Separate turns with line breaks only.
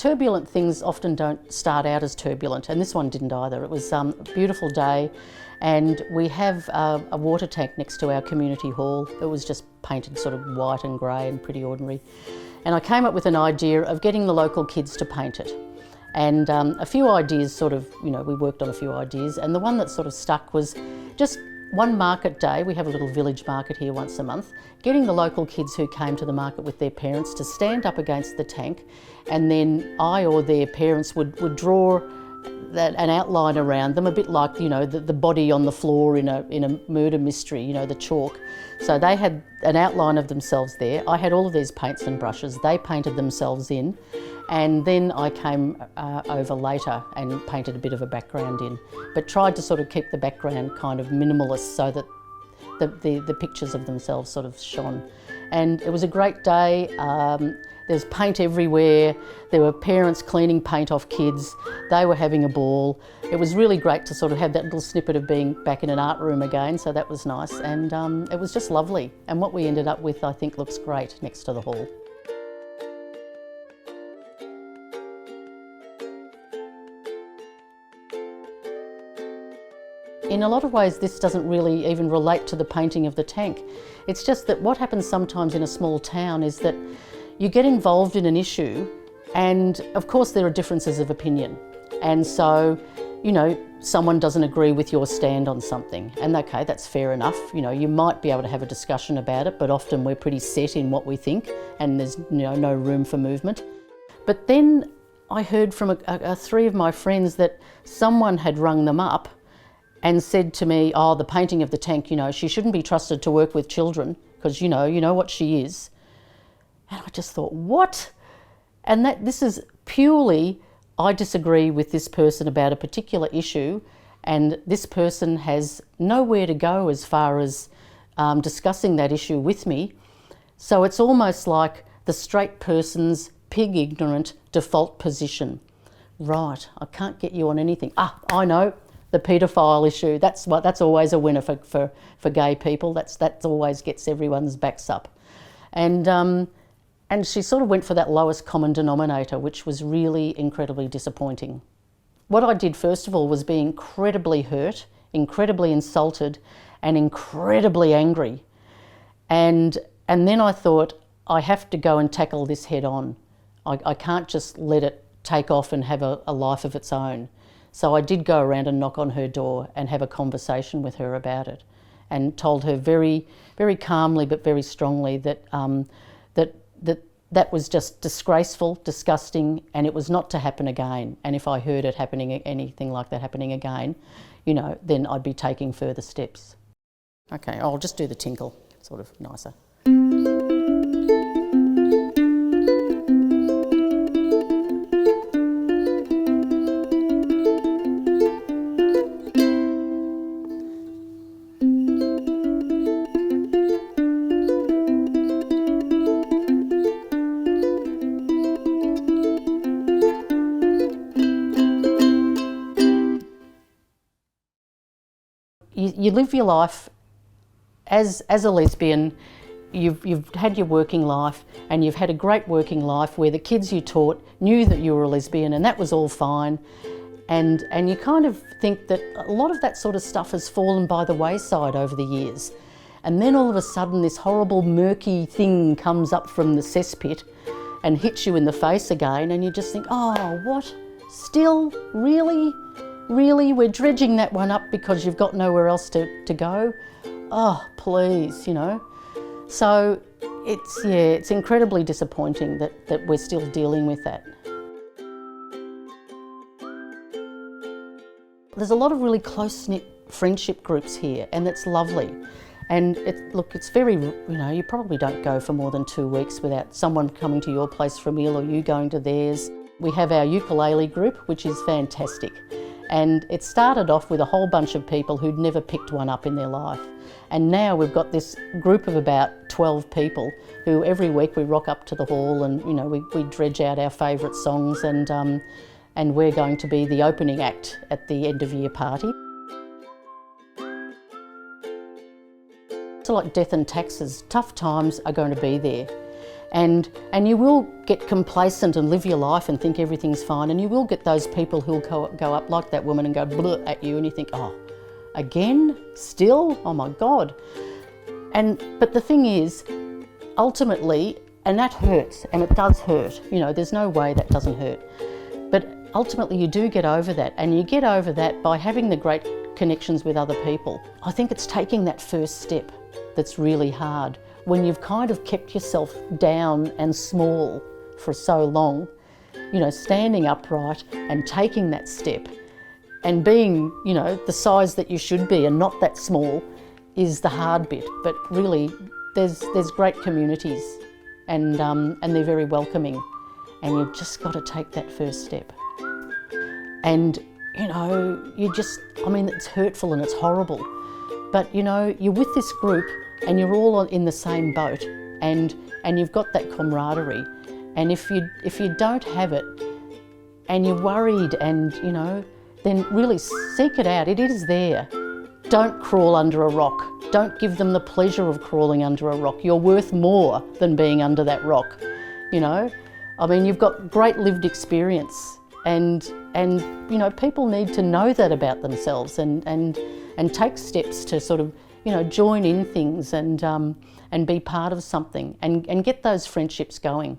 turbulent things often don't start out as turbulent, and this one didn't either. It was a beautiful day, and we have a water tank next to our community hall. It was just painted sort of white and grey and pretty ordinary. And I came up with an idea of getting the local kids to paint it. And a few ideas sort of, we worked on a few ideas, and the one that sort of stuck was just one market day. We have a little village market here once a month, getting the local kids who came to the market with their parents to stand up against the tank, and then I or their parents would draw an outline around them, a bit like the body on the floor in a murder mystery, the chalk. So they had an outline of themselves there. I had all of these paints and brushes. They painted themselves in, and then I came over later and painted a bit of a background in, but tried to sort of keep the background kind of minimalist so that the pictures of themselves sort of shone. And it was a great day. There's paint everywhere. There were parents cleaning paint off kids. They were having a ball. It was really great to sort of have that little snippet of being back in an art room again, so that was nice. And it was just lovely. And what we ended up with, I think, looks great next to the hall. In a lot of ways, this doesn't really even relate to the painting of the tank. It's just that what happens sometimes in a small town is that you get involved in an issue, and of course there are differences of opinion. And so, someone doesn't agree with your stand on something, and okay, that's fair enough. You might be able to have a discussion about it, but often we're pretty set in what we think, and there's no room for movement. But then I heard from three of my friends that someone had rung them up and said to me, oh, the painting of the tank, she shouldn't be trusted to work with children because you know what she is. And I just thought, what? And this is purely, I disagree with this person about a particular issue, and this person has nowhere to go as far as discussing that issue with me. So it's almost like the straight person's pig ignorant default position. Right, I can't get you on anything. I know. The paedophile issue, that's always a winner for gay people. That always gets everyone's backs up. And she sort of went for that lowest common denominator, which was really incredibly disappointing. What I did first of all was be incredibly hurt, incredibly insulted, and incredibly angry. And then I thought, I have to go and tackle this head on. I can't just let it take off and have a life of its own. So I did go around and knock on her door and have a conversation with her about it, and told her very, very calmly but very strongly that that was just disgraceful, disgusting, and it was not to happen again. And if I heard it happening, anything like that happening again, then I'd be taking further steps. Okay, I'll just do the tinkle, sort of nicer. You live your life as a lesbian. You've had your working life, and you've had a great working life where the kids you taught knew that you were a lesbian, and that was all fine. And you kind of think that a lot of that sort of stuff has fallen by the wayside over the years. And then all of a sudden this horrible murky thing comes up from the cesspit and hits you in the face again, and you just think, oh, what? Still? Really? Really? We're dredging that one up because you've got nowhere else to go? Oh, please, So it's incredibly disappointing that we're still dealing with that. There's a lot of really close-knit friendship groups here, and it's lovely. And it's very, you probably don't go for more than 2 weeks without someone coming to your place for a meal or you going to theirs. We have our ukulele group, which is fantastic. And it started off with a whole bunch of people who'd never picked one up in their life. And now we've got this group of about 12 people who every week we rock up to the hall and, we dredge out our favourite songs, and we're going to be the opening act at the end of year party. So like death and taxes, tough times are going to be there. And you will get complacent and live your life and think everything's fine, and you will get those people who'll go up like that woman and go bleh at you, and you think, oh, again? Still? Oh my God. But the thing is, ultimately, and that hurts, and it does hurt, you know, there's no way that doesn't hurt. But ultimately you do get over that, and you get over that by having the great connections with other people. I think it's taking that first step that's really hard. When you've kind of kept yourself down and small for so long, you know, standing upright and taking that step and being, you know, the size that you should be and not that small is the hard bit. But really, there's great communities, and they're very welcoming, and you've just got to take that first step. And, you know, it's hurtful and it's horrible, but, you know, you're with this group and you're all in the same boat, and you've got that camaraderie. And if you don't have it and you're worried, and, you know, then really seek it out. It is there. Don't crawl under a rock. Don't give them the pleasure of crawling under a rock. You're worth more than being under that rock, you know. I mean, you've got great lived experience, and you know, people need to know that about themselves, and take steps to sort of, you know, join in things and be part of something, and get those friendships going.